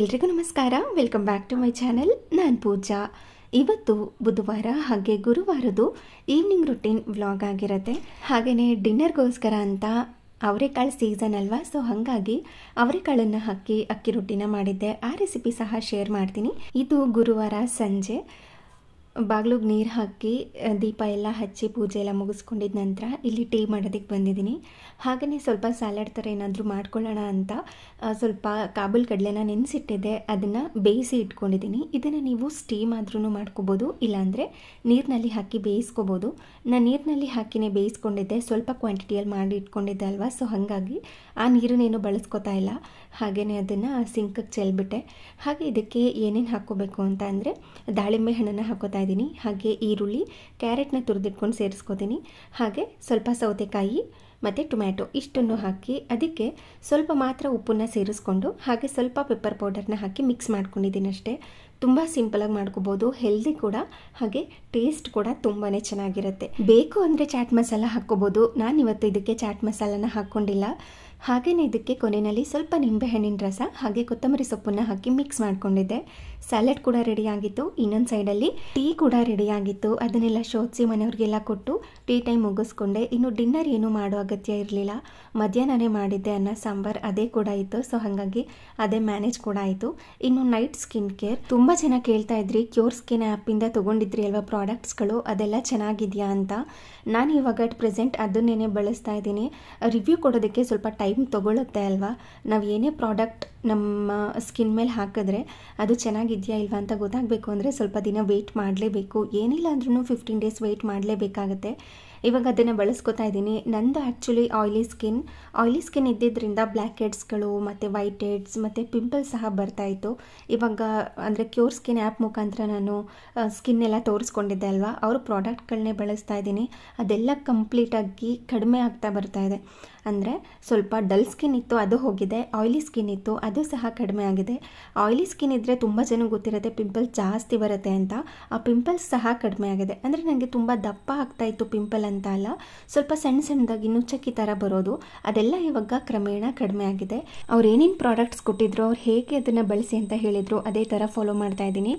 ಎಲ್ರಿಗೂ ನಮಸ್ಕಾರ. Welcome back to my channel. ನಾನು ಪೂಜಾ. ಇವತ್ತು ಬುಧವಾರ ಹಾಗೆ ಗುರುವಾರದ್ದು ಈವ್ನಿಂಗ್ ರುಟೀನ್ ವ್ಲಾಗ್ ಆಗಿರುತ್ತೆ. ಹಾಗೆಯೇ ಡಿನ್ನರ್ಗೋಸ್ಕರ ಅಂತ ಅವರೆಕಾಳು ಸೀಸನ್ ಅಲ್ವಾ, ಸೊ ಹಾಗಾಗಿ ಅವರೆಕಾಳನ್ನು ಹಾಕಿ ಅಕ್ಕಿ ರೊಟ್ಟಿನ ಮಾಡಿದ್ದೆ. ಆ ರೆಸಿಪಿ ಸಹ ಶೇರ್ ಮಾಡ್ತೀನಿ. ಇದು ಗುರುವಾರ ಸಂಜೆ ಬಾಗಿಲಿಗೆ ನೀರು ಹಾಕಿ ದೀಪ ಎಲ್ಲ ಹಚ್ಚಿ ಪೂಜೆ ಎಲ್ಲ ಮುಗಿಸ್ಕೊಂಡಿದ್ದ ನಂತರ ಇಲ್ಲಿ ಟೀ ಮಾಡೋದಕ್ಕೆ ಬಂದಿದ್ದೀನಿ. ಹಾಗೆಯೇ ಸ್ವಲ್ಪ ಸ್ಯಾಲಡ್ ಥರ ಏನಾದರೂ ಮಾಡ್ಕೊಳ್ಳೋಣ ಅಂತ ಸ್ವಲ್ಪ ಕಾಬೂಲ್ ಕಡಲೆನ ನೆನೆಸಿಟ್ಟಿದ್ದೆ, ಅದನ್ನು ಬೇಯಿಸಿ ಇಟ್ಕೊಂಡಿದ್ದೀನಿ. ಇದನ್ನು ನೀವು ಸ್ಟೀಮ್ ಆದ್ರೂ ಮಾಡ್ಕೋಬೋದು, ಇಲ್ಲಾಂದರೆ ನೀರಿನಲ್ಲಿ ಹಾಕಿ ಬೇಯಿಸ್ಕೋಬೋದು. ನಾನು ನೀರಿನಲ್ಲಿ ಹಾಕಿನೇ ಬೇಯಿಸ್ಕೊಂಡಿದ್ದೆ, ಸ್ವಲ್ಪ ಕ್ವಾಂಟಿಟಿಯಲ್ಲಿ ಮಾಡಿ ಇಟ್ಕೊಂಡಿದ್ದೆ ಅಲ್ವಾ, ಸೊ ಹಾಗಾಗಿ ಆ ನೀರನ್ನೇನು ಬಳಸ್ಕೊತಾ ಇಲ್ಲ. ಹಾಗೆಯೇ ಅದನ್ನು ಸಿಂಕಕ್ಕೆ ಚೆಲ್ಬಿಟ್ಟೆ. ಹಾಗೆ ಇದಕ್ಕೆ ಏನೇನು ಹಾಕ್ಕೋಬೇಕು ಅಂತ ಅಂದರೆ ದಾಳಿಂಬೆ ಹಣ್ಣನ್ನು ಹಾಕೋತಾ ಇದ್ದೀನಿ, ಹಾಗೆ ಈರುಳ್ಳಿ, ಕ್ಯಾರೆಟ್ನ ತುರಿದಿಟ್ಕೊಂಡು ಸೇರಿಸ್ಕೋತೀನಿ, ಹಾಗೆ ಸ್ವಲ್ಪ ಸೌತೆಕಾಯಿ ಮತ್ತು ಟೊಮ್ಯಾಟೊ ಇಷ್ಟನ್ನು ಹಾಕಿ ಅದಕ್ಕೆ ಸ್ವಲ್ಪ ಮಾತ್ರ ಉಪ್ಪನ್ನು ಸೇರಿಸ್ಕೊಂಡು ಹಾಗೆ ಸ್ವಲ್ಪ ಪೆಪ್ಪರ್ ಪೌಡರ್ನ ಹಾಕಿ ಮಿಕ್ಸ್ ಮಾಡ್ಕೊಂಡಿದ್ದೀನಿ ಅಷ್ಟೇ. ತುಂಬ ಸಿಂಪಲಾಗಿ ಮಾಡ್ಕೋಬೋದು, ಹೆಲ್ದಿ ಕೂಡ, ಹಾಗೆ ಟೇಸ್ಟ್ ಕೂಡ ತುಂಬಾ ಚೆನ್ನಾಗಿರುತ್ತೆ. ಬೇಕು ಅಂದರೆ ಚಾಟ್ ಮಸಾಲ ಹಾಕ್ಕೋಬೋದು. ನಾನಿವತ್ತು ಇದಕ್ಕೆ ಚಾಟ್ ಮಸಾಲನ ಹಾಕ್ಕೊಂಡಿಲ್ಲ. ಹಾಗೆಯೇ ಇದಕ್ಕೆ ಕೊನೆಯಲ್ಲಿ ಸ್ವಲ್ಪ ನಿಂಬೆಹಣ್ಣಿನ ರಸ ಹಾಗೆ ಕೊತ್ತಂಬರಿ ಸೊಪ್ಪನ್ನು ಹಾಕಿ ಮಿಕ್ಸ್ ಮಾಡ್ಕೊಂಡಿದ್ದೆ. ಸ್ಯಾಲಡ್ ಕೂಡ ರೆಡಿಯಾಗಿತ್ತು, ಇನ್ನೊಂದು ಸೈಡಲ್ಲಿ ಟೀ ಕೂಡ ರೆಡಿಯಾಗಿತ್ತು. ಅದನ್ನೆಲ್ಲ ಶೋಧಿಸಿ ಮನೆಯವ್ರಿಗೆಲ್ಲ ಕೊಟ್ಟು ಟೀ ಟೈಮ್ ಮುಗಿಸ್ಕೊಂಡೆ. ಇನ್ನು ಡಿನ್ನರ್ ಏನೂ ಮಾಡೋ ಅಗತ್ಯ ಇರಲಿಲ್ಲ, ಮಧ್ಯಾಹ್ನನೇ ಮಾಡಿದ್ದೆ ಅನ್ನ ಸಾಂಬಾರ್, ಅದೇ ಕೂಡ ಇತ್ತು, ಸೊ ಹಾಗಾಗಿ ಅದೇ ಮ್ಯಾನೇಜ್ ಕೂಡ ಆಯಿತು. ಇನ್ನು ನೈಟ್ ಸ್ಕಿನ್ ಕೇರ್ ತುಂಬ ಜನ ಕೇಳ್ತಾ ಇದ್ರಿ, ಕ್ಯೂರ್ ಸ್ಕಿನ್ ಆ್ಯಪಿಂದ ತೊಗೊಂಡಿದ್ರಿ ಅಲ್ವಾ ಪ್ರಾಡಕ್ಟ್ಸ್ಗಳು, ಅದೆಲ್ಲ ಚೆನ್ನಾಗಿದೆಯಾ ಅಂತ. ನಾನು ಇವಾಗ ಅಟ್ ಪ್ರೆಸೆಂಟ್ ಅದನ್ನೇ ಬಳಸ್ತಾ ಇದ್ದೀನಿ. ರಿವ್ಯೂ ಕೊಡೋದಕ್ಕೆ ಸ್ವಲ್ಪ ಟೈಮ್ ತೊಗೊಳುತ್ತೆ ಅಲ್ವಾ. ನಾವು ಏನೇ ಪ್ರಾಡಕ್ಟ್ ನಮ್ಮ ಸ್ಕಿನ್ ಮೇಲೆ ಹಾಕಿದ್ರೆ ಅದು ಚೆನ್ನಾಗಿದೆಯಾ ಇಲ್ವಾ ಅಂತ ಗೊತ್ತಾಗಬೇಕು ಅಂದರೆ ಸ್ವಲ್ಪ ದಿನ ವೆಯ್ಟ್ ಮಾಡಲೇಬೇಕು. ಏನಿಲ್ಲ ಅಂದ್ರೂ 15 ಡೇಸ್ ವೆಯ್ಟ್ ಮಾಡಲೇಬೇಕಾಗತ್ತೆ. ಇವಾಗ ಅದನ್ನು ಬಳಸ್ಕೊತಾ ಇದ್ದೀನಿ. ನಂದು ಆ್ಯಕ್ಚುಲಿ ಆಯ್ಲಿ ಸ್ಕಿನ್ ಇದ್ದಿದ್ದರಿಂದ ಬ್ಲ್ಯಾಕ್ ಹೆಡ್ಸ್ಗಳು ಮತ್ತು ವೈಟ್ ಹೆಡ್ಸ್ ಮತ್ತು ಪಿಂಪಲ್ಸ್ ಸಹ ಬರ್ತಾಯಿತ್ತು. ಇವಾಗ ಅಂದರೆ ಕ್ಯೂರ್ ಸ್ಕಿನ್ ಆ್ಯಪ್ ಮುಖಾಂತರ ನಾನು ಸ್ಕಿನ್ ಎಲ್ಲ ತೋರಿಸ್ಕೊಂಡಿದ್ದೆ ಅಲ್ವಾ, ಅವರು ಪ್ರಾಡಕ್ಟ್ಗಳನ್ನೇ ಬಳಸ್ತಾ ಇದ್ದೀನಿ. ಅದೆಲ್ಲ ಕಂಪ್ಲೀಟಾಗಿ ಕಡಿಮೆ ಆಗ್ತಾ ಬರ್ತಾ ಇದೆ. ಅಂದರೆ ಸ್ವಲ್ಪ ಡಲ್ ಸ್ಕಿನ್ ಇತ್ತು, ಅದು ಹೋಗಿದೆ. ಆಯ್ಲಿ ಸ್ಕಿನ್ ಇತ್ತು, ಅದು ಸಹ ಕಡಿಮೆ ಆಗಿದೆ. ಆಯ್ಲಿ ಸ್ಕಿನ್ ಇದ್ದರೆ ತುಂಬ ಜನ ಗೊತ್ತಿರುತ್ತೆ ಪಿಂಪಲ್ಸ್ ಜಾಸ್ತಿ ಬರುತ್ತೆ ಅಂತ. ಆ ಪಿಂಪಲ್ಸ್ ಸಹ ಕಡಿಮೆ ಆಗಿದೆ. ಅಂದರೆ ನನಗೆ ತುಂಬ ದಪ್ಪ ಆಗ್ತಾಯಿತ್ತು ಪಿಂಪಲ್ ಅಂತ ಅಲ್ಲ, ಸ್ವಲ್ಪ ಸಣ್ಣದಾಗಿ ನುಚ್ಚಕ್ಕಿ ಥರ ಬರೋದು, ಅದೆಲ್ಲ ಇವಾಗ ಕ್ರಮೇಣ ಕಡಿಮೆ ಆಗಿದೆ. ಅವ್ರು ಏನೇನು ಪ್ರಾಡಕ್ಟ್ಸ್ ಕೊಟ್ಟಿದ್ರು, ಅವ್ರು ಹೇಗೆ ಅದನ್ನು ಬಳಸಿ ಅಂತ ಹೇಳಿದರು, ಅದೇ ಥರ ಫಾಲೋ ಮಾಡ್ತಾ ಇದ್ದೀನಿ.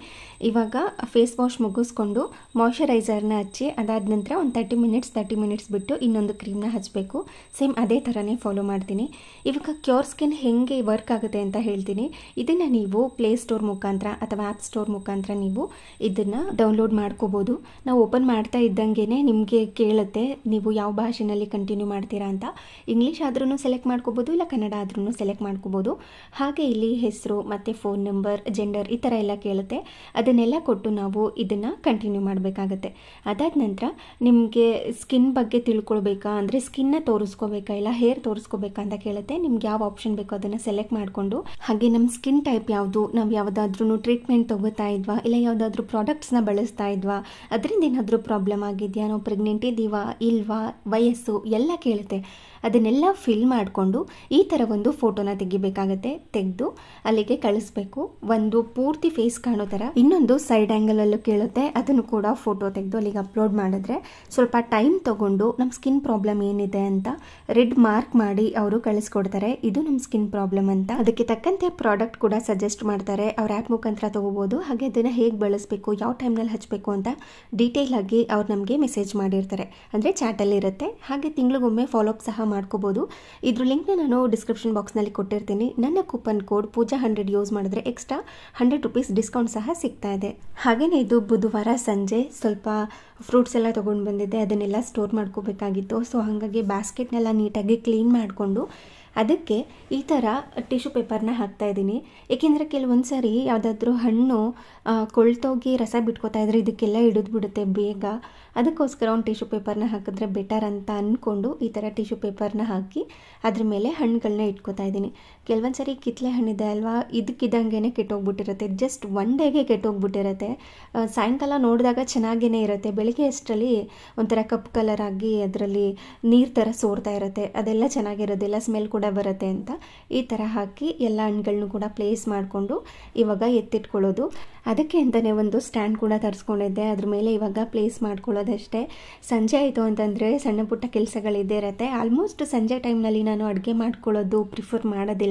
ಇವಾಗ ಫೇಸ್ ವಾಶ್ ಮುಗಿಸ್ಕೊಂಡು ಮಾಯ್ಶ್ಚರೈಸರ್ನ ಹಚ್ಚಿ ಅದಾದ ನಂತರ ಒಂದು 30 ಮಿನಿಟ್ಸ್ ಬಿಟ್ಟು ಇನ್ನೊಂದು ಕ್ರೀಮ್ನ ಹಚ್ಚಬೇಕು. ಸೇಮ್ ಅದೇ ಥರನೇ ಫಾಲೋ ಮಾಡ್ತೀನಿ. ಇವಾಗ ಕ್ಯೂರ್ ಸ್ಕಿನ್ ಹೇಗೆ ವರ್ಕ್ ಆಗುತ್ತೆ ಅಂತ ಹೇಳ್ತೀನಿ. ಇದನ್ನು ನೀವು ಪ್ಲೇಸ್ಟೋರ್ ಮುಖಾಂತರ ಅಥವಾ ಆ್ಯಪ್ ಸ್ಟೋರ್ ಮುಖಾಂತರ ನೀವು ಇದನ್ನು ಡೌನ್ಲೋಡ್ ಮಾಡ್ಕೋಬೋದು. ನಾವು ಓಪನ್ ಮಾಡ್ತಾ ಇದ್ದಂಗೆ ನಿಮಗೆ ಕೇಳುತ್ತೆ ನೀವು ಯಾವ ಭಾಷೆಯಲ್ಲಿ ಕಂಟಿನ್ಯೂ ಮಾಡ್ತೀರಾ ಅಂತ. ಇಂಗ್ಲೀಷ್ ಆದ್ರೂ ಸೆಲೆಕ್ಟ್ ಮಾಡ್ಕೋಬೋದು, ಇಲ್ಲ ಕನ್ನಡ ಆದ್ರೂ ಸೆಲೆಕ್ಟ್ ಮಾಡ್ಕೋಬೋದು. ಹಾಗೆ ಇಲ್ಲಿ ಹೆಸರು ಮತ್ತು ಫೋನ್ ನಂಬರ್, ಜೆಂಡರ್ ಈ ಥರ ಎಲ್ಲ ಕೇಳುತ್ತೆ. ಅದನ್ನೆಲ್ಲ ಕೊಟ್ಟು ನಾವು ಇದನ್ನು ಕಂಟಿನ್ಯೂ ಮಾಡಬೇಕಾಗತ್ತೆ. ಅದಾದ ನಂತರ ನಿಮಗೆ ಸ್ಕಿನ್ ಬಗ್ಗೆ ತಿಳ್ಕೊಳ್ಬೇಕಾ ಅಂದರೆ ಸ್ಕಿನ್ನ ತೋರಿಸ್ಕೋಬೇಕಾ ಇಲ್ಲ ಹೇರ್ ತೋರಿಸ್ಕೋಬೇಕಾ ಅಂತ ಕೇಳುತ್ತೆ. ನಿಮ್ಗೆ ಯಾವ ಆಪ್ಷನ್ ಬೇಕೋ ಅದನ್ನು ಸೆಲೆಕ್ಟ್ ಮಾಡಿಕೊಂಡು, ಹಾಗೆ ನಮ್ಮ ಸ್ಕಿನ್ ಟೈಪ್ ಯಾವುದು, ನಾವು ಯಾವುದಾದ್ರೂ ಟ್ರೀಟ್ಮೆಂಟ್ ತೊಗೋತಾ ಇದ್ವಾ ಇಲ್ಲ ಯಾವುದಾದ್ರೂ ಪ್ರಾಡಕ್ಟ್ಸ್ನ ಬಳಸ್ತಾ ಇದ್ವಾ, ಅದರಿಂದ ಏನಾದರೂ ಪ್ರಾಬ್ಲಮ್ ಆಗಿದೆಯಾ, ನಾವು ಪ್ರೆಗ್ನೆಂಟ್ ಇದ್ದೀವಾ ಇಲ್ವಾ, ವಯಸ್ಸು ಎಲ್ಲ ಕೇಳುತ್ತೆ. ಅದನ್ನೆಲ್ಲ ಫಿಲ್ ಮಾಡಿಕೊಂಡು ಈ ಥರ ಒಂದು ಫೋಟೋನ ತೆಗಿಬೇಕಾಗತ್ತೆ. ತೆಗೆದು ಅಲ್ಲಿಗೆ ಕಳಿಸ್ಬೇಕು. ಒಂದು ಪೂರ್ತಿ ಫೇಸ್ ಕಾಣೋ ಥರ, ಇನ್ನೊಂದು ಸೈಡ್ ಆ್ಯಂಗಲಲ್ಲೂ ಕೇಳುತ್ತೆ, ಅದನ್ನು ಕೂಡ ಫೋಟೋ ತೆಗೆದು ಅಲ್ಲಿಗೆ ಅಪ್ಲೋಡ್ ಮಾಡಿದ್ರೆ ಸ್ವಲ್ಪ ಟೈಮ್ ತೊಗೊಂಡು ನಮ್ಮ ಸ್ಕಿನ್ ಪ್ರಾಬ್ಲಮ್ ಏನಿದೆ ಅಂತ ರೆಡ್ ಮಾರ್ಕ್ ಮಾಡಿ ಅವರು ಕಳಿಸ್ಕೊಡ್ತಾರೆ. ಇದು ನಮ್ಮ ಸ್ಕಿನ್ ಪ್ರಾಬ್ಲಮ್ ಅಂತ. ಅದಕ್ಕೆ ತಕ್ಕಂತೆ ಪ್ರಾಡಕ್ಟ್ ಕೂಡ ಸಜೆಸ್ಟ್ ಮಾಡ್ತಾರೆ. ಅವ್ರ ಆ್ಯಪ್ ಮುಖಾಂತರ ತೊಗೋಬೋದು. ಹಾಗೆ ಅದನ್ನು ಹೇಗೆ ಬಳಸಬೇಕು, ಯಾವ ಟೈಮ್ನಲ್ಲಿ ಹಚ್ಚಬೇಕು ಅಂತ ಡೀಟೇಲ್ ಆಗಿ ಅವ್ರು ನಮಗೆ ಮೆಸೇಜ್ ಮಾಡಿರ್ತಾರೆ, ಅಂದರೆ ಚಾಟಲ್ಲಿ ಇರುತ್ತೆ. ಹಾಗೆ ತಿಂಗಳಿಗೊಮ್ಮೆ ಫಾಲೋಅಪ್ ಸಹ ಮಾಡ್ಕೋಬೋದು. ಇದ್ರ ಲಿಂಕ್ನ ನಾನು ಡಿಸ್ಕ್ರಿಪ್ಷನ್ ಬಾಕ್ಸ್ನಲ್ಲಿ ಕೊಟ್ಟಿರ್ತೀನಿ. ನನ್ನ ಕೂಪನ್ ಕೋಡ್ ಪೂಜಾ 100 ಯೂಸ್ ಮಾಡಿದ್ರೆ ಎಕ್ಸ್ಟ್ರಾ 100 ರೂಪೀಸ್ ಡಿಸ್ಕೌಂಟ್ ಸಹ ಸಿಗ್ತಾ ಇದೆ. ಹಾಗೆಯೇ ಇದು ಬುಧವಾರ ಸಂಜೆ ಸ್ವಲ್ಪ ಫ್ರೂಟ್ಸ್ ಎಲ್ಲ ತೊಗೊಂಡು ಬಂದಿದ್ದೆ, ಅದನ್ನೆಲ್ಲ ಸ್ಟೋರ್ ಮಾಡ್ಕೋಬೇಕಾಗಿತ್ತು. ಸೊ ಹಾಗಾಗಿ ಬ್ಯಾಸ್ಕೆಟ್ನೆಲ್ಲ ನೀಟಾಗಿ ಕ್ಲೀನ್ ಮಾಡಿಕೊಂಡು ಅದಕ್ಕೆ ಈ ಥರ ಟಿಶ್ಯೂ ಪೇಪರ್ನ ಹಾಕ್ತಾಯಿದ್ದೀನಿ. ಏಕೆಂದರೆ ಕೆಲವೊಂದು ಸಾರಿ ಯಾವುದಾದ್ರೂ ಹಣ್ಣು ಕೊಳ್ತೋಗಿ ರಸ ಬಿಟ್ಕೋತಾ ಇದ್ರೆ ಇದಕ್ಕೆಲ್ಲ ಹಿಡಿದ್ಬಿಡುತ್ತೆ ಬೇಗ. ಅದಕ್ಕೋಸ್ಕರ ಒಂದು ಟಿಶ್ಯೂ ಪೇಪರ್ನ ಹಾಕಿದ್ರೆ ಬೆಟರ್ ಅಂತ ಅಂದ್ಕೊಂಡು ಈ ಥರ ಟಿಶ್ಯೂ ಪೇಪರ್ನ ಹಾಕಿ ಅದ್ರ ಮೇಲೆ ಹಣ್ಣುಗಳನ್ನ ಇಟ್ಕೋತಾ ಇದ್ದೀನಿ. ಕೆಲವೊಂದು ಸಾರಿ ಕಿತ್ತಲೆ ಹಣ್ಣಿದೆ ಅಲ್ವಾ, ಇದಕ್ಕಿದ್ದಂಗೆ ಕೆಟ್ಟೋಗ್ಬಿಟ್ಟಿರುತ್ತೆ, ಜಸ್ಟ್ 1 ಡೇಗೆ ಕೆಟ್ಟೋಗ್ಬಿಟ್ಟಿರುತ್ತೆ. ಸಾಯಂಕಾಲ ನೋಡಿದಾಗ ಚೆನ್ನಾಗೇ ಇರುತ್ತೆ, ಬೆಳಿಗ್ಗೆ ಅಷ್ಟರಲ್ಲಿ ಒಂಥರ ಕಪ್ಪು ಕಲರ್ ಆಗಿ ಅದರಲ್ಲಿ ನೀರು ಥರ ಸೋರ್ತಾ ಇರುತ್ತೆ, ಅದೆಲ್ಲ ಚೆನ್ನಾಗಿರೋದಿಲ್ಲ, ಸ್ಮೆಲ್ ಕೂಡ ಬರುತ್ತೆ ಅಂತ ಈ ಥರ ಹಾಕಿ ಎಲ್ಲ ಹಣ್ಣುಗಳನ್ನು ಕೂಡ ಪ್ಲೇಸ್ ಮಾಡಿಕೊಂಡು ಇವಾಗ ಎತ್ತಿಟ್ಕೊಳ್ಳೋದು. ಅದಕ್ಕೆ ಅಂತಲೇ ಒಂದು ಸ್ಟ್ಯಾಂಡ್ ಕೂಡ ತರಿಸ್ಕೊಂಡಿದ್ದೆ, ಅದ್ರ ಮೇಲೆ ಇವಾಗ ಪ್ಲೇಸ್ ಮಾಡ್ಕೊಳ್ಳೋದಷ್ಟೇ. ಸಂಜೆ ಆಯಿತು ಅಂತಂದರೆ ಸಣ್ಣ ಪುಟ್ಟ ಕೆಲಸಗಳಿದ್ದೇ ಇರುತ್ತೆ. ಆಲ್ಮೋಸ್ಟ್ ಸಂಜೆ ಟೈಮ್ನಲ್ಲಿ ನಾನು ಅಡುಗೆ ಮಾಡ್ಕೊಳ್ಳೋದು ಪ್ರಿಫರ್ ಮಾಡೋದಿಲ್ಲ.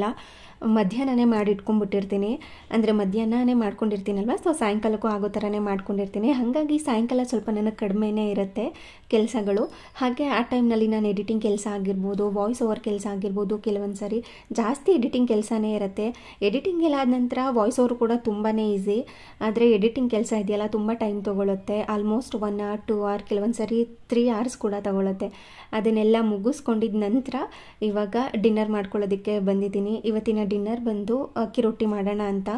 ಮಧ್ಯಾಹ್ನನೇ ಮಾಡಿಟ್ಕೊಂಡ್ಬಿಟ್ಟಿರ್ತೀನಿ. ಅಂದರೆ ಮಧ್ಯಾಹ್ನನೇ ಮಾಡ್ಕೊಂಡಿರ್ತೀನಲ್ವ, ಸೊ ಸಾಯಂಕಾಲಕ್ಕೂ ಆಗೋ ಥರನೇ ಮಾಡ್ಕೊಂಡಿರ್ತೀನಿ. ಹಾಗಾಗಿ ಸಾಯಂಕಾಲ ಸ್ವಲ್ಪ ನನಗೆ ಕಡಿಮೆನೇ ಇರುತ್ತೆ ಕೆಲಸಗಳು. ಹಾಗೆ ಆ ಟೈಮ್ನಲ್ಲಿ ನಾನು ಎಡಿಟಿಂಗ್ ಕೆಲಸ ಆಗಿರ್ಬೋದು, ವಾಯ್ಸ್ ಓವರ್ ಕೆಲಸ ಆಗಿರ್ಬೋದು, ಕೆಲವೊಂದು ಸಾರಿ ಜಾಸ್ತಿ ಎಡಿಟಿಂಗ್ ಕೆಲಸನೇ ಇರುತ್ತೆ. ಎಡಿಟಿಂಗ್ ಎಲ್ಲ ಆದ ನಂತರ ವಾಯ್ಸ್ ಓವರ್ ಕೂಡ ತುಂಬಾ ಈಸಿ. ಆದರೆ ಎಡಿಟಿಂಗ್ ಕೆಲಸ ಇದೆಯಲ್ಲ ತುಂಬ ಟೈಮ್ ತೊಗೊಳುತ್ತೆ. ಆಲ್ಮೋಸ್ಟ್ 1 hour 2 hour, ಕೆಲವೊಂದು ಸಾರಿ 3 hours ಕೂಡ ತಗೊಳುತ್ತೆ. ಅದನ್ನೆಲ್ಲ ಮುಗಿಸ್ಕೊಂಡಿದ್ದ ನಂತರ ಇವಾಗ ಡಿನ್ನರ್ ಮಾಡ್ಕೊಳ್ಳೋದಕ್ಕೆ ಬಂದಿದ್ದೀನಿ. ಇವತ್ತಿನ ಡಿನ್ನರ್ ಬಂದು ಅಕ್ಕಿ ರೊಟ್ಟಿ ಮಾಡೋಣ ಅಂತ.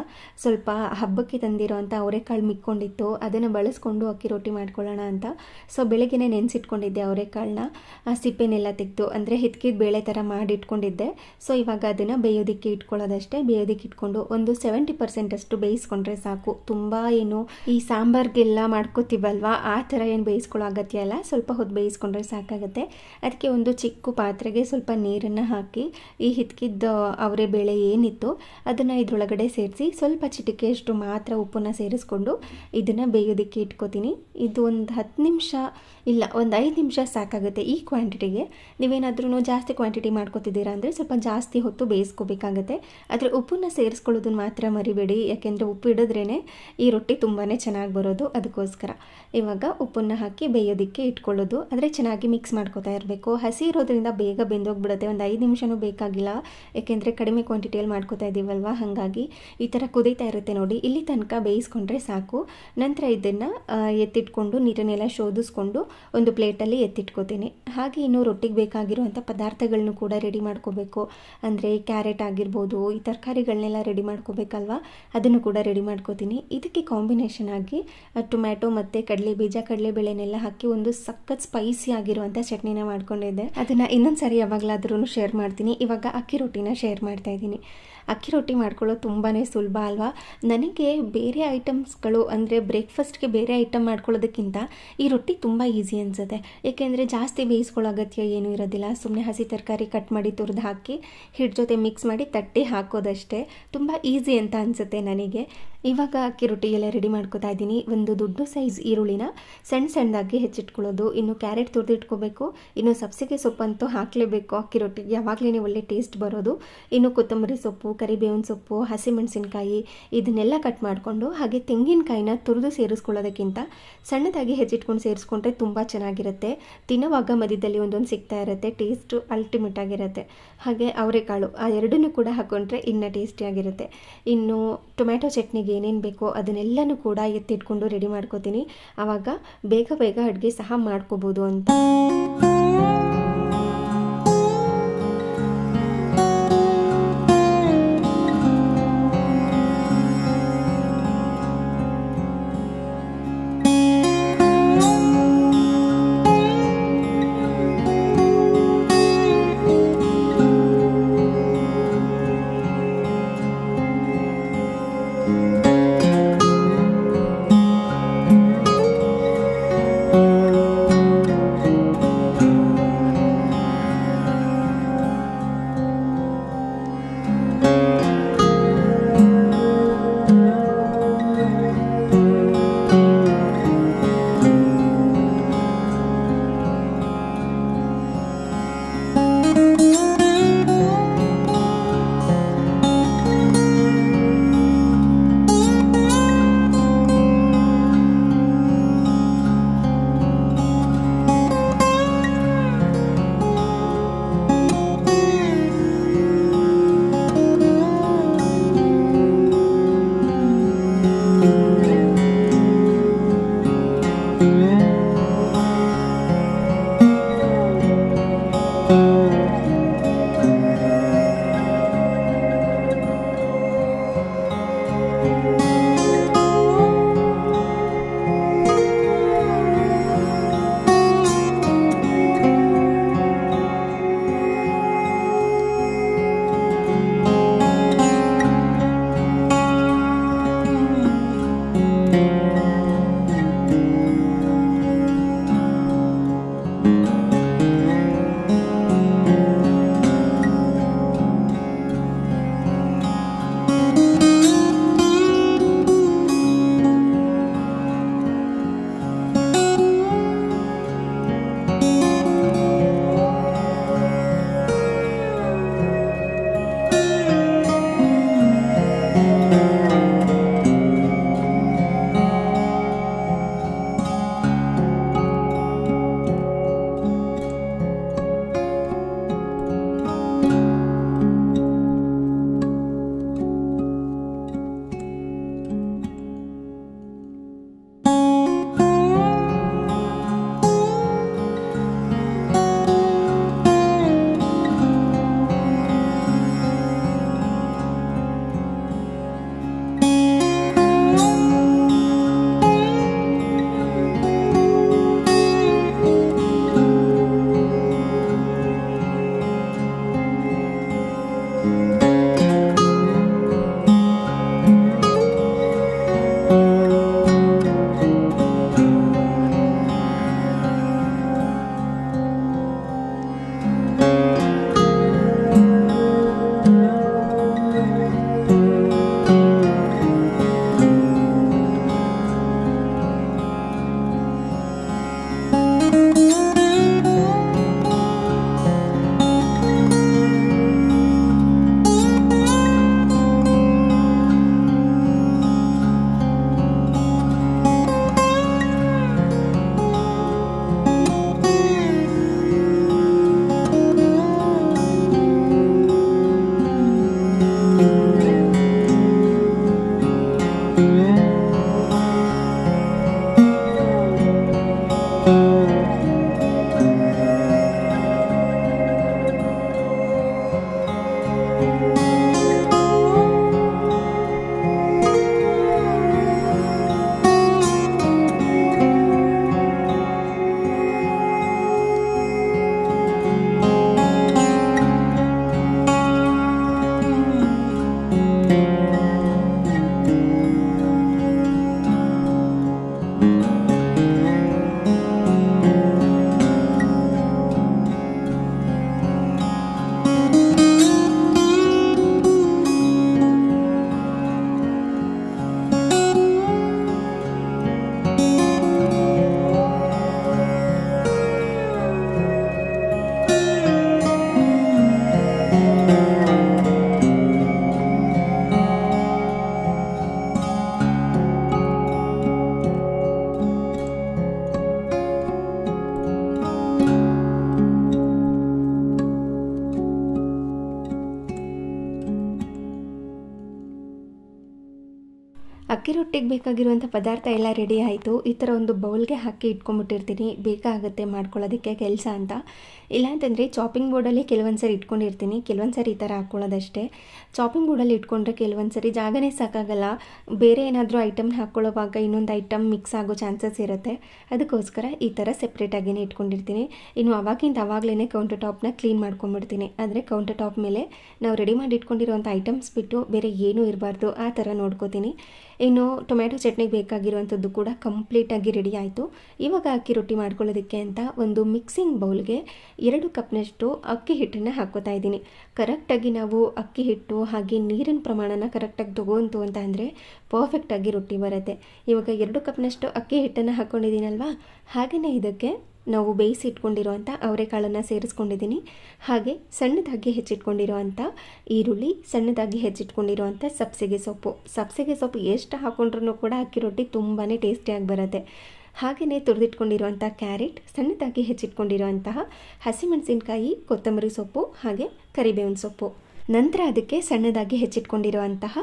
ಸ್ವಲ್ಪ ಹಬ್ಬಕ್ಕೆ ತಂದಿರೋ ಅಂಥ ಅವರೆಕಾಳು ಮಿಕ್ಕೊಂಡಿತ್ತು, ಅದನ್ನು ಬಳಸ್ಕೊಂಡು ಅಕ್ಕಿ ರೊಟ್ಟಿ ಮಾಡ್ಕೊಳ್ಳೋಣ ಅಂತ. ಸೊ ಬೆಳಗ್ಗೆನೇ ನೆನೆಸಿಟ್ಕೊಂಡಿದ್ದೆ ಅವರೆಕಾಳನ್ನ, ಸಿಪ್ಪೆನೆಲ್ಲ ತೆಗೆದು, ಅಂದರೆ ಹಿತ್ಕಿದ ಬೇಳೆ ಥರ ಮಾಡಿಟ್ಕೊಂಡಿದ್ದೆ. ಸೊ ಇವಾಗ ಅದನ್ನು ಬೇಯೋದಕ್ಕೆ ಇಟ್ಕೊಳ್ಳೋದಷ್ಟೇ. ಬೇಯೋದಕ್ಕೆ ಇಟ್ಕೊಂಡು ಒಂದು 70% ಅಷ್ಟು ಬೇಯಿಸ್ಕೊಂಡ್ರೆ ಸಾಕು. ತುಂಬ ಏನು ಈ ಸಾಂಬಾರ್ಗೆಲ್ಲ ಮಾಡ್ಕೋತೀವಲ್ವ ಆ ಥರ ಏನು ಬೇಯಿಸ್ಕೊಳ್ಳೋ ಅಗತ್ಯ ಇಲ್ಲ. ಸ್ವಲ್ಪ ಹೊತ್ತು ಬೇಯಿಸ್ಕೊಂಡ್ರೆ ಸಾಕಾಗುತ್ತೆ. ಅದಕ್ಕೆ ಒಂದು ಚಿಕ್ಕ ಪಾತ್ರೆಗೆ ಸ್ವಲ್ಪ ನೀರನ್ನು ಹಾಕಿ ಈ ಹಿತ್ಕಿದ್ದ ಅವರೆ ಬೇಳೆ ಏನಿತ್ತು ಅದನ್ನು ಇದರೊಳಗಡೆ ಸೇರಿಸಿ ಸ್ವಲ್ಪ ಚಿಟಿಕೆಯಷ್ಟು ಮಾತ್ರ ಉಪ್ಪನ್ನು ಸೇರಿಸ್ಕೊಂಡು ಇದನ್ನು ಬೇಯೋದಕ್ಕೆ ಇಟ್ಕೋತೀನಿ. ಇದು ಒಂದು 10 ನಿಮಿಷ ಇಲ್ಲ, ಒಂದು 5 ನಿಮಿಷ ಸಾಕಾಗುತ್ತೆ ಈ ಕ್ವಾಂಟಿಟಿಗೆ. ನೀವೇನಾದ್ರೂ ಜಾಸ್ತಿ ಕ್ವಾಂಟಿಟಿ ಮಾಡ್ಕೋತಿದ್ದೀರಾ ಅಂದರೆ ಸ್ವಲ್ಪ ಜಾಸ್ತಿ ಹೊತ್ತು ಬೇಯಿಸ್ಕೋಬೇಕಾಗತ್ತೆ. ಆದರೆ ಉಪ್ಪನ್ನು ಸೇರಿಸ್ಕೊಳ್ಳೋದನ್ನು ಮಾತ್ರ ಮರಿಬೇಡಿ, ಯಾಕೆಂದರೆ ಉಪ್ಪು ಹಿಡಿದ್ರೇ ಈ ರೊಟ್ಟಿ ತುಂಬಾ ಚೆನ್ನಾಗಿ ಬರೋದು. ಅದಕ್ಕೋಸ್ಕರ ಇವಾಗ ಉಪ್ಪನ್ನು ಹಾಕಿ ಬೇಯೋದಕ್ಕೆ ಇಟ್ಕೊಳ್ಳೋದು. ಆದರೆ ಚೆನ್ನಾಗಿ ಮಿಕ್ಸ್ ಮಾಡ್ಕೋತಾ ಇರಬೇಕು. ಹಸಿ ಇರೋದ್ರಿಂದ ಬೇಗ ಬೆಂದೋಗ್ಬಿಡುತ್ತೆ, ಒಂದು 5 ನಿಮಿಷನೂ ಬೇಕಾಗಿಲ್ಲ, ಯಾಕೆಂದರೆ ಕಡಿಮೆ ಕ್ವಾಂಟಿಟಿಯಲ್ಲಿ ಮಾಡ್ಕೋತಾ ಇದ್ದೀವಲ್ವ. ಹಾಗಾಗಿ ಈ ಥರ ಕುದೀತಾ ಇರುತ್ತೆ ನೋಡಿ, ಇಲ್ಲಿ ತನಕ ಬೇಯಿಸ್ಕೊಂಡ್ರೆ ಸಾಕು. ನಂತರ ಇದನ್ನು ಎತ್ತಿಟ್ಕೊಂಡು ನೀರನ್ನೆಲ್ಲ ಶೋಧಿಸ್ಕೊಂಡು ಒಂದು ಪ್ಲೇಟಲ್ಲಿ ಎತ್ತಿಟ್ಕೋತೀನಿ. ಹಾಗೆ ಇನ್ನು ರೊಟ್ಟಿಗೆ ಬೇಕಾಗಿರುವಂಥ ಪದಾರ್ಥಗಳನ್ನೂ ಕೂಡ ರೆಡಿ ಮಾಡ್ಕೋಬೇಕು. ಅಂದರೆ ಕ್ಯಾರೆಟ್ ಆಗಿರ್ಬೋದು, ಈ ತರಕಾರಿಗಳನ್ನೆಲ್ಲ ರೆಡಿ ಮಾಡ್ಕೋಬೇಕಲ್ವ, ಅದನ್ನು ಕೂಡ ರೆಡಿ ಮಾಡ್ಕೋತೀನಿ. ಇದಕ್ಕೆ ಕಾಂಬಿನೇಷನ್ ಆಗಿ ಟೊಮ್ಯಾಟೊ ಮತ್ತು ಕಡಲೆಬೀಜ, ಕಡಲೆಬೇಳೆನೆಲ್ಲ ಹಾಕಿ ಒಂದು ಸಖತ್ ಸ್ಪೈಸಿ ಆಗಿರುವಂಥ ಚಟ್ನಿನ ಮಾಡ್ಕೊಂಡಿದ್ದೆ. ಅದನ್ನು ಇನ್ನೊಂದು ಸಾರಿ ಯಾವಾಗಲಾದ್ರೂ ಶೇರ್ ಮಾಡ್ತೀನಿ. ಇವಾಗ ಅಕ್ಕಿ ರೊಟ್ಟಿನ ಶೇರ್ ಮಾಡ್ತಾ ಇದ್ದೀನಿ. ಅಕ್ಕಿ ರೊಟ್ಟಿ ಮಾಡ್ಕೊಳ್ಳೋದು ತುಂಬಾ ಸುಲಭ ಅಲ್ವಾ. ನನಗೆ ಬೇರೆ ಐಟಮ್ಸ್ಗಳು ಅಂದರೆ ಬ್ರೇಕ್ಫಾಸ್ಟ್ಗೆ ಬೇರೆ ಐಟಮ್ ಮಾಡ್ಕೊಳ್ಳೋದಕ್ಕಿಂತ ಈ ರೊಟ್ಟಿ ತುಂಬ ಈಸಿ ಅನಿಸುತ್ತೆ. ಏಕೆಂದರೆ ಜಾಸ್ತಿ ಬೇಯಿಸ್ಕೊಳ್ಳೋ ಅಗತ್ಯ ಏನೂ ಇರೋದಿಲ್ಲ. ಸುಮ್ಮನೆ ಹಸಿ ತರಕಾರಿ ಕಟ್ ಮಾಡಿ ತುರಿದು ಹಾಕಿ ಹಿಟ್ಟು ಜೊತೆ ಮಿಕ್ಸ್ ಮಾಡಿ ತಟ್ಟಿ ಹಾಕೋದಷ್ಟೇ. ತುಂಬ ಈಸಿ ಅಂತ ಅನಿಸುತ್ತೆ ನನಗೆ. ಇವಾಗ ಅಕ್ಕಿ ರೊಟ್ಟಿ ಎಲ್ಲ ರೆಡಿ ಮಾಡ್ಕೋತಾ ಇದ್ದೀನಿ. ಒಂದು ದೊಡ್ಡ ಸೈಜ್ ಈರುಳ್ಳಿನ ಸಣ್ಣದಾಗಿ ಹೆಚ್ಚಿಟ್ಕೊಳ್ಳೋದು. ಇನ್ನು ಕ್ಯಾರೆಟ್ ತುರಿದು ಇಟ್ಕೋಬೇಕು. ಇನ್ನು ಸಬ್ಸಿಗೆ ಸೊಪ್ಪಂತೂ ಹಾಕಲೇಬೇಕು ಅಕ್ಕಿ ರೊಟ್ಟಿಗೆ, ಯಾವಾಗಲೇ ಒಳ್ಳೆ ಟೇಸ್ಟ್ ಬರೋದು. ಇನ್ನು ಕೊತ್ತಂಬರಿ ಸೊಪ್ಪು, ಕರಿಬೇವಿನ ಸೊಪ್ಪು, ಹಸಿಮೆಣಸಿನ್ಕಾಯಿ ಇದನ್ನೆಲ್ಲ ಕಟ್ ಮಾಡಿಕೊಂಡು, ಹಾಗೆ ತೆಂಗಿನಕಾಯಿನ ತುರಿದು ಸೇರಿಸ್ಕೊಳ್ಳೋದಕ್ಕಿಂತ ಸಣ್ಣದಾಗಿ ಹೆಚ್ಚಿಟ್ಕೊಂಡು ಸೇರಿಸ್ಕೊಂಡ್ರೆ ತುಂಬ ಚೆನ್ನಾಗಿರುತ್ತೆ. ತಿನ್ನುವಾಗ ಮಧ್ಯದಲ್ಲಿ ಒಂದೊಂದು ಸಿಗ್ತಾ ಇರುತ್ತೆ, ಟೇಸ್ಟು ಅಲ್ಟಿಮೇಟ್ ಆಗಿರುತ್ತೆ. ಹಾಗೆ ಅವರೆಕಾಳು ಆ ಎರಡನ್ನೂ ಕೂಡ ಹಾಕ್ಕೊಂಡ್ರೆ ಇನ್ನೂ ಟೇಸ್ಟಿಯಾಗಿರುತ್ತೆ. ಇನ್ನು ಟೊಮ್ಯಾಟೊ ಚಟ್ನಿಗೆ ಏನೇನು ಬೇಕೋ ಅದನ್ನೆಲ್ಲನೂ ಕೂಡ ಎತ್ತಿಟ್ಕೊಂಡು ರೆಡಿ ಮಾಡ್ಕೋತೀನಿ. ಆವಾಗ ಬೇಗ ಬೇಗ ಅಡುಗೆ ಸಹ ಮಾಡ್ಕೋಬೋದು ಅಂತ. ಅಕ್ಕಿ ರೊಟ್ಟಿಗೆ ಬೇಕಾಗಿರುವಂಥ ಪದಾರ್ಥ ಎಲ್ಲ ರೆಡಿ ಆಯಿತು. ಈ ಥರ ಒಂದು ಬೌಲ್ಗೆ ಹಾಕಿ ಇಟ್ಕೊಂಡ್ಬಿಟ್ಟಿರ್ತೀನಿ, ಬೇಕಾಗುತ್ತೆ ಮಾಡ್ಕೊಳ್ಳೋದಕ್ಕೆ ಕೆಲಸ ಅಂತ. ಇಲ್ಲಾಂತಂದರೆ ಚಾಪಿಂಗ್ ಬೋರ್ಡಲ್ಲಿ ಕೆಲವೊಂದು ಸರಿ ಇಟ್ಕೊಂಡಿರ್ತೀನಿ, ಕೆಲವೊಂದು ಸರಿ ಈ ಥರ ಹಾಕ್ಕೊಳ್ಳೋದಷ್ಟೇ. ಚಾಪಿಂಗ್ ಬೋರ್ಡಲ್ಲಿ ಇಟ್ಕೊಂಡ್ರೆ ಕೆಲವೊಂದು ಸರಿ ಜಾಗನೇ ಸಾಕಾಗಲ್ಲ, ಬೇರೆ ಏನಾದರೂ ಐಟಮ್ನ ಹಾಕ್ಕೊಳ್ಳೋವಾಗ ಇನ್ನೊಂದು ಐಟಮ್ ಮಿಕ್ಸ್ ಆಗೋ ಚಾನ್ಸಸ್ ಇರುತ್ತೆ. ಅದಕ್ಕೋಸ್ಕರ ಈ ಥರ ಸೆಪ್ರೇಟಾಗಿಯೇ ಇಟ್ಕೊಂಡಿರ್ತೀನಿ. ಇನ್ನು ಅವಾಗಲೇ ಕೌಂಟರ್ ಟಾಪ್ನ ಕ್ಲೀನ್ ಮಾಡ್ಕೊಂಡ್ಬಿಡ್ತೀನಿ. ಅಂದರೆ ಕೌಂಟರ್ ಟಾಪ್ ಮೇಲೆ ನಾವು ರೆಡಿ ಮಾಡಿ ಇಟ್ಕೊಂಡಿರೋಂಥ ಐಟಮ್ಸ್ ಬಿಟ್ಟು ಬೇರೆ ಏನೂ ಇರಬಾರ್ದು, ಆ ಥರ ನೋಡ್ಕೋತೀನಿ. ಇನ್ನು ಟೊಮ್ಯಾಟೊ ಚಟ್ನಿಗೆ ಬೇಕಾಗಿರುವಂಥದ್ದು ಕೂಡ ಕಂಪ್ಲೀಟಾಗಿ ರೆಡಿ ಆಯಿತು. ಇವಾಗ ಅಕ್ಕಿ ರೊಟ್ಟಿ ಮಾಡ್ಕೊಳ್ಳೋದಕ್ಕೆ ಅಂತ ಒಂದು ಮಿಕ್ಸಿಂಗ್ ಬೌಲ್ಗೆ 2 ಕಪ್ನಷ್ಟು ಅಕ್ಕಿ ಹಿಟ್ಟನ್ನು ಹಾಕ್ಕೋತಾ ಇದ್ದೀನಿ. ಕರೆಕ್ಟಾಗಿ ನಾವು ಅಕ್ಕಿ ಹಿಟ್ಟು ಹಾಗೆ ನೀರಿನ ಪ್ರಮಾಣನ ಕರೆಕ್ಟಾಗಿ ತೊಗೊಂತು ಅಂತ ಅಂದರೆ ಪರ್ಫೆಕ್ಟಾಗಿ ರೊಟ್ಟಿ ಬರುತ್ತೆ. ಇವಾಗ 2 ಕಪ್ನಷ್ಟು ಅಕ್ಕಿ ಹಿಟ್ಟನ್ನು ಹಾಕ್ಕೊಂಡಿದ್ದೀನಲ್ವಾ, ಹಾಗೆಯೇ ಇದಕ್ಕೆ ನಾವು ಬೇಯಿಸಿ ಇಟ್ಕೊಂಡಿರೋವಂಥ ಅವರೆಕಾಳನ್ನು ಸೇರಿಸ್ಕೊಂಡಿದ್ದೀನಿ. ಹಾಗೆ ಸಣ್ಣದಾಗಿ ಹೆಚ್ಚಿಟ್ಕೊಂಡಿರೋವಂಥ ಈರುಳ್ಳಿ, ಸಣ್ಣದಾಗಿ ಹೆಚ್ಚಿಟ್ಕೊಂಡಿರೋವಂಥ ಸಬ್ಸಿಗೆ ಸೊಪ್ಪು ಎಷ್ಟು ಹಾಕ್ಕೊಂಡ್ರೂ ಕೂಡ ಅಕ್ಕಿ ರೊಟ್ಟಿ ತುಂಬಾ ಟೇಸ್ಟಿಯಾಗಿ ಬರುತ್ತೆ. ಹಾಗೆಯೇ ತುರಿದಿಟ್ಕೊಂಡಿರುವಂಥ ಕ್ಯಾರೆಟ್, ಸಣ್ಣದಾಗಿ ಹೆಚ್ಚಿಟ್ಕೊಂಡಿರುವಂತಹ ಹಸಿಮೆಣಸಿನಕಾಯಿ, ಕೊತ್ತಂಬರಿ ಸೊಪ್ಪು ಹಾಗೆ ಕರಿಬೇವಿನ ಸೊಪ್ಪು. ನಂತರ ಅದಕ್ಕೆ ಸಣ್ಣದಾಗಿ ಹೆಚ್ಚಿಟ್ಕೊಂಡಿರುವಂತಹ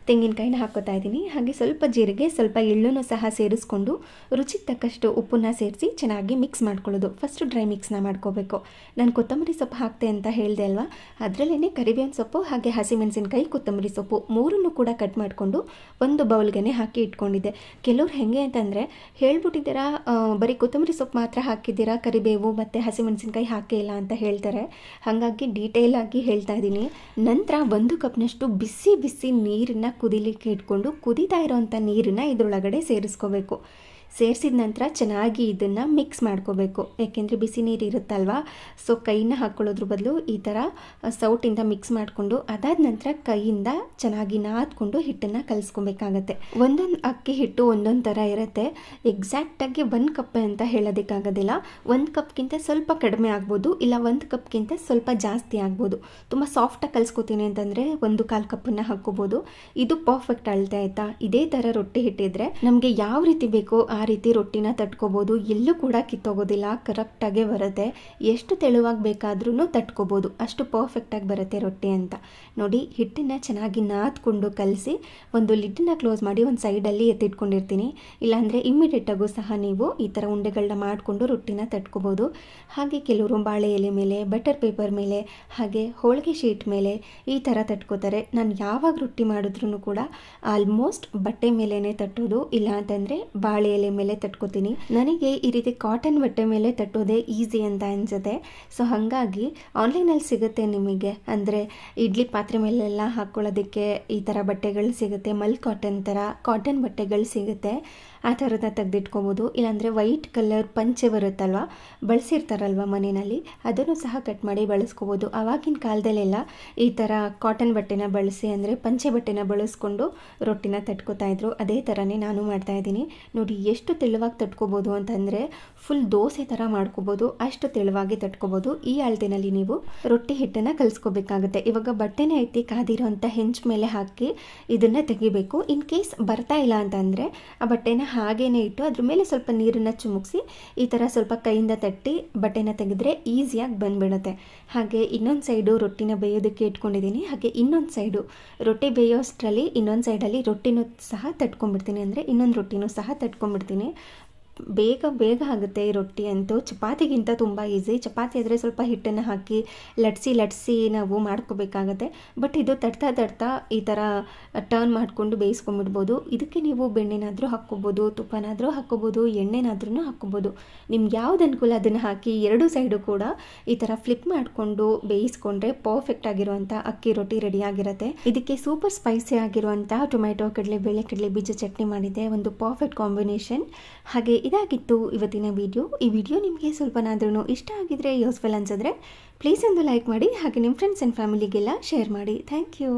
ತೆಂಗಿನಕಾಯಿನ ಹಾಕ್ಕೋತಾ ಇದ್ದೀನಿ. ಹಾಗೆ ಸ್ವಲ್ಪ ಜೀರಿಗೆ, ಸ್ವಲ್ಪ ಎಳ್ಳನ್ನು ಸಹ ಸೇರಿಸ್ಕೊಂಡು ರುಚಿಗೆ ತಕ್ಕಷ್ಟು ಉಪ್ಪನ್ನು ಸೇರಿಸಿ ಚೆನ್ನಾಗಿ ಮಿಕ್ಸ್ ಮಾಡ್ಕೊಳ್ಳೋದು. ಫಸ್ಟು ಡ್ರೈ ಮಿಕ್ಸ್ನ ಮಾಡ್ಕೋಬೇಕು. ನಾನು ಕೊತ್ತಂಬರಿ ಸೊಪ್ಪು ಹಾಕ್ತೆ ಅಂತ ಹೇಳಿದೆ ಅಲ್ವಾ, ಅದರಲ್ಲೇ ಕರಿಬೇವಿನ ಸೊಪ್ಪು ಹಾಗೆ ಹಸಿಮೆಣಸಿನಕಾಯಿ, ಕೊತ್ತಂಬರಿ ಸೊಪ್ಪು ಮೂರನ್ನು ಕೂಡ ಕಟ್ ಮಾಡಿಕೊಂಡು ಒಂದು ಬೌಲ್ಗೆ ಹಾಕಿ ಇಟ್ಕೊಂಡಿದ್ದೆ. ಕೆಲವ್ರು ಹೇಗೆ ಅಂತಂದರೆ ಹೇಳ್ಬಿಟ್ಟಿದ್ದೀರಾ ಬರೀ ಕೊತ್ತಂಬರಿ ಸೊಪ್ಪು ಮಾತ್ರ ಹಾಕಿದ್ದೀರಾ, ಕರಿಬೇವು ಮತ್ತು ಹಸಿಮೆಣಸಿನಕಾಯಿ ಹಾಕೇ ಇಲ್ಲ ಅಂತ ಹೇಳ್ತಾರೆ. ಹಾಗಾಗಿ ಡೀಟೇಲ್ ಆಗಿ ಹೇಳ್ತಾ ಇದ್ದೀನಿ. ನಂತರ 1 ಕಪ್ನಷ್ಟು ಬಿಸಿ ನೀರನ್ನು ಕುದಿಲಿಕ್ಕೆ ಇಟ್ಕೊಂಡು ಕುದೀತಾ ಇರೋವಂಥ ನೀರನ್ನು ಇದರೊಳಗಡೆ ಸೇರಿಸ್ಕೋಬೇಕು. ಸೇರಿಸಿದ ನಂತರ ಚೆನ್ನಾಗಿ ಇದನ್ನು ಮಿಕ್ಸ್ ಮಾಡ್ಕೋಬೇಕು. ಯಾಕೆಂದರೆ ಬಿಸಿ ನೀರು ಇರುತ್ತಲ್ವ, ಸೊ ಕೈನ ಹಾಕ್ಕೊಳ್ಳೋದ್ರ ಬದಲು ಈ ಥರ ಸೌಟಿಂದ ಮಿಕ್ಸ್ ಮಾಡಿಕೊಂಡು ಅದಾದ ನಂತರ ಕೈಯಿಂದ ಚೆನ್ನಾಗಿ ನಾದ್ಕೊಂಡು ಹಿಟ್ಟನ್ನು ಕಲಿಸ್ಕೊಬೇಕಾಗತ್ತೆ. ಒಂದೊಂದು ಅಕ್ಕಿ ಹಿಟ್ಟು ಒಂದೊಂದು ಥರ ಇರುತ್ತೆ. ಎಕ್ಸಾಕ್ಟಾಗಿ 1 ಕಪ್ ಅಂತ ಹೇಳೋದಕ್ಕಾಗೋದಿಲ್ಲ. 1 ಕಪ್ಗಿಂತ ಸ್ವಲ್ಪ ಕಡಿಮೆ ಆಗ್ಬೋದು, ಇಲ್ಲ 1 ಕಪ್ಗಿಂತ ಸ್ವಲ್ಪ ಜಾಸ್ತಿ ಆಗ್ಬೋದು. ತುಂಬ ಸಾಫ್ಟಾಗಿ ಕಲಿಸ್ಕೊತೀನಿ ಅಂತಂದರೆ 1/4 ಕಪ್ಪನ್ನು ಹಾಕ್ಕೋಬೋದು. ಇದು ಪರ್ಫೆಕ್ಟ್ ಅಳತೆ ಆಯಿತಾ. ಇದೇ ಥರ ರೊಟ್ಟಿ ಹಿಟ್ಟಿದ್ರೆ ನಮಗೆ ಯಾವ ರೀತಿ ಬೇಕೋ ಆ ರೀತಿ ರೊಟ್ಟಿನ ತಟ್ಕೋಬೋದು. ಎಲ್ಲೂ ಕೂಡ ಕಿತ್ತೋಗೋದಿಲ್ಲ, ಕರೆಕ್ಟಾಗೇ ಬರುತ್ತೆ. ಎಷ್ಟು ತೆಳುವಾಗಿ ಬೇಕಾದ್ರೂ ತಟ್ಕೋಬೋದು, ಅಷ್ಟು ಪರ್ಫೆಕ್ಟಾಗಿ ಬರುತ್ತೆ ರೊಟ್ಟಿ ಅಂತ. ನೋಡಿ, ಹಿಟ್ಟನ್ನು ಚೆನ್ನಾಗಿ ನಾದ್ಕೊಂಡು ಕಲಸಿ ಒಂದು ಲಿಡ್ಡನ್ನ ಕ್ಲೋಸ್ ಮಾಡಿ ಒಂದು ಸೈಡಲ್ಲಿ ಎತ್ತಿಟ್ಕೊಂಡಿರ್ತೀನಿ. ಇಲ್ಲಾಂದರೆ ಇಮ್ಮಿಡಿಯೇಟಾಗೂ ಸಹ ನೀವು ಈ ಥರ ಉಂಡೆಗಳನ್ನ ಮಾಡಿಕೊಂಡು ರೊಟ್ಟಿನ ತಟ್ಕೋಬೋದು. ಹಾಗೆ ಕೆಲವರು ಬಾಳೆ ಎಲೆ ಮೇಲೆ, ಬಟರ್ ಪೇಪರ್ ಮೇಲೆ, ಹಾಗೆ ಹೋಳಿಗೆ ಶೀಟ್ ಮೇಲೆ ಈ ಥರ ತಟ್ಕೋತಾರೆ. ನಾನು ಯಾವಾಗ ರೊಟ್ಟಿ ಮಾಡಿದ್ರೂ ಕೂಡ ಆಲ್ಮೋಸ್ಟ್ ಬಟ್ಟೆ ಮೇಲೇ ತಟ್ಟೋದು, ಇಲ್ಲ ಅಂತಂದರೆ ಬಾಳೆ ಎಲೆ ಮೇಲೆ ತಟ್ಕೋತೀನಿ. ನನಗೆ ಈ ರೀತಿ ಕಾಟನ್ ಬಟ್ಟೆ ಮೇಲೆ ತಟ್ಟೋದೇ ಈಸಿ ಅಂತ ಅನ್ಸುತ್ತೆ. ಸೊ ಹಾಗಾಗಿ ಆನ್ಲೈನಲ್ಲಿ ಸಿಗುತ್ತೆ ನಿಮಗೆ, ಅಂದರೆ ಇಡ್ಲಿ ಪಾತ್ರೆ ಮೇಲೆಲ್ಲ ಹಾಕ್ಕೊಳ್ಳೋದಕ್ಕೆ ಈ ಥರ ಬಟ್ಟೆಗಳು ಸಿಗುತ್ತೆ. ಮಲ್ ಕಾಟನ್ ಥರ ಕಾಟನ್ ಬಟ್ಟೆಗಳು ಸಿಗುತ್ತೆ, ಆ ಥರದ ತೆಗೆದಿಟ್ಕೋಬೋದು. ಇಲ್ಲಾಂದರೆ ವೈಟ್ ಕಲರ್ ಪಂಚೆ ಬರುತ್ತಲ್ವ, ಬಳಸಿರ್ತಾರಲ್ವ ಮನೆಯಲ್ಲಿ, ಅದನ್ನು ಸಹ ಕಟ್ ಮಾಡಿ ಬಳಸ್ಕೋಬೋದು. ಆವಾಗಿನ ಕಾಲದಲ್ಲೆಲ್ಲ ಈ ಥರ ಕಾಟನ್ ಬಟ್ಟೆನ ಬಳಸಿ, ಅಂದರೆ ಪಂಚೆ ಬಟ್ಟೆನ ಬಳಸ್ಕೊಂಡು ರೊಟ್ಟಿನ ತಟ್ಕೋತಾ ಇದ್ರು. ಅದೇ ಥರನೇ ನಾನು ಮಾಡ್ತಾಯಿದ್ದೀನಿ. ನೋಡಿ ಎಷ್ಟು ತೆಳುವಾಗಿ ತಟ್ಕೋಬೋದು ಅಂತಂದರೆ ಫುಲ್ ದೋಸೆ ಥರ ಮಾಡ್ಕೋಬೋದು, ಅಷ್ಟು ತೆಳುವಾಗಿ ತಟ್ಕೋಬೋದು. ಈ ಅಳತೆನಲ್ಲಿ ನೀವು ರೊಟ್ಟಿ ಹಿಟ್ಟನ್ನು ಕಲಿಸ್ಕೋಬೇಕಾಗುತ್ತೆ. ಇವಾಗ ಬಟ್ಟೆನೇ ಐತಿ ಕಾದಿರೋ ಅಂಥ ಹೆಂಚು ಮೇಲೆ ಹಾಕಿ ಇದನ್ನು ತೆಗಿಬೇಕು. ಇನ್ ಕೇಸ್ ಬರ್ತಾ ಇಲ್ಲ ಅಂತಂದರೆ ಆ ಬಟ್ಟೆನ ಹಾಗೇ ಇಟ್ಟು ಅದ್ರ ಮೇಲೆ ಸ್ವಲ್ಪ ನೀರನ್ನು ಚಿಮುಕಿಸಿ ಈ ಥರ ಸ್ವಲ್ಪ ಕೈಯಿಂದ ತಟ್ಟಿ ಬಟ್ಟೆನ ತೆಗೆದ್ರೆ ಈಸಿಯಾಗಿ ಬಂದುಬಿಡುತ್ತೆ. ಹಾಗೆ ಇನ್ನೊಂದು ಸೈಡು ರೊಟ್ಟಿನ ಬೇಯೋದಕ್ಕೆ ಇಟ್ಕೊಂಡಿದ್ದೀನಿ. ಹಾಗೆ ಇನ್ನೊಂದು ಸೈಡು ರೊಟ್ಟಿ ಬೇಯೋಷ್ಟರಲ್ಲಿ ಇನ್ನೊಂದು ಸೈಡಲ್ಲಿ ರೊಟ್ಟಿನೂ ಸಹ ತಟ್ಕೊಂಡ್ಬಿಡ್ತೀನಿ, ಅಂದರೆ ಇನ್ನೊಂದು ರೊಟ್ಟಿನೂ ಸಹ ತಟ್ಕೊಂಡ್ಬಿಡ್ತೀನಿ. ಬೇಗ ಬೇಗ ಆಗುತ್ತೆ ಈ ರೊಟ್ಟಿ ಅಂತೂ. ಚಪಾತಿಗಿಂತ ತುಂಬ ಈಸಿ. ಚಪಾತಿ ಆದರೆ ಸ್ವಲ್ಪ ಹಿಟ್ಟನ್ನು ಹಾಕಿ ಲಟ್ಸಿ ನಾವು ಮಾಡ್ಕೋಬೇಕಾಗತ್ತೆ. ಬಟ್ ಇದು ತಟ್ತಾ ಈ ಥರ ಟರ್ನ್ ಮಾಡಿಕೊಂಡು ಬೇಯಿಸ್ಕೊಂಡ್ಬಿಡ್ಬೋದು. ಇದಕ್ಕೆ ನೀವು ಬೆಣ್ಣೆನಾದರೂ ಹಾಕ್ಕೋಬೋದು, ತುಪ್ಪನಾದರೂ ಹಾಕ್ಕೋಬೋದು, ಎಣ್ಣೆನಾದ್ರೂ ಹಾಕ್ಕೋಬೋದು. ನಿಮ್ಗೆ ಯಾವ್ದು ಅನುಕೂಲ ಅದನ್ನು ಹಾಕಿ ಎರಡೂ ಸೈಡು ಕೂಡ ಈ ಥರ ಫ್ಲಿಪ್ ಮಾಡಿಕೊಂಡು ಬೇಯಿಸ್ಕೊಂಡ್ರೆ ಪರ್ಫೆಕ್ಟ್ ಆಗಿರುವಂಥ ಅಕ್ಕಿ ರೊಟ್ಟಿ ರೆಡಿ ಆಗಿರುತ್ತೆ. ಇದಕ್ಕೆ ಸೂಪರ್ ಸ್ಪೈಸಿ ಆಗಿರುವಂಥ ಟೊಮ್ಯಾಟೊ, ಕಡಲೆಬೇಳೆ, ಕಡಲೆ ಬೀಜ ಚಟ್ನಿ ಮಾಡಿದೆ, ಒಂದು ಪರ್ಫೆಕ್ಟ್ ಕಾಂಬಿನೇಷನ್. ಹಾಗೆ ಇದಾಗಿತ್ತು ಇವತ್ತಿನ ವಿಡಿಯೋ. ಈ ವಿಡಿಯೋ ನಿಮಗೆ ಸ್ವಲ್ಪನಾದ್ರೂ ಇಷ್ಟ ಆಗಿದ್ರೆ, ಯೂಸ್ಫುಲ್ ಅನ್ಸಿದ್ರೆ ಪ್ಲೀಸ್ ಒಂದು ಲೈಕ್ ಮಾಡಿ. ಹಾಗೆ ನಿಮ್ಮ ಫ್ರೆಂಡ್ಸ್ ಆ್ಯಂಡ್ ಫ್ಯಾಮಿಲಿಗೆಲ್ಲ ಶೇರ್ ಮಾಡಿ. Thank you.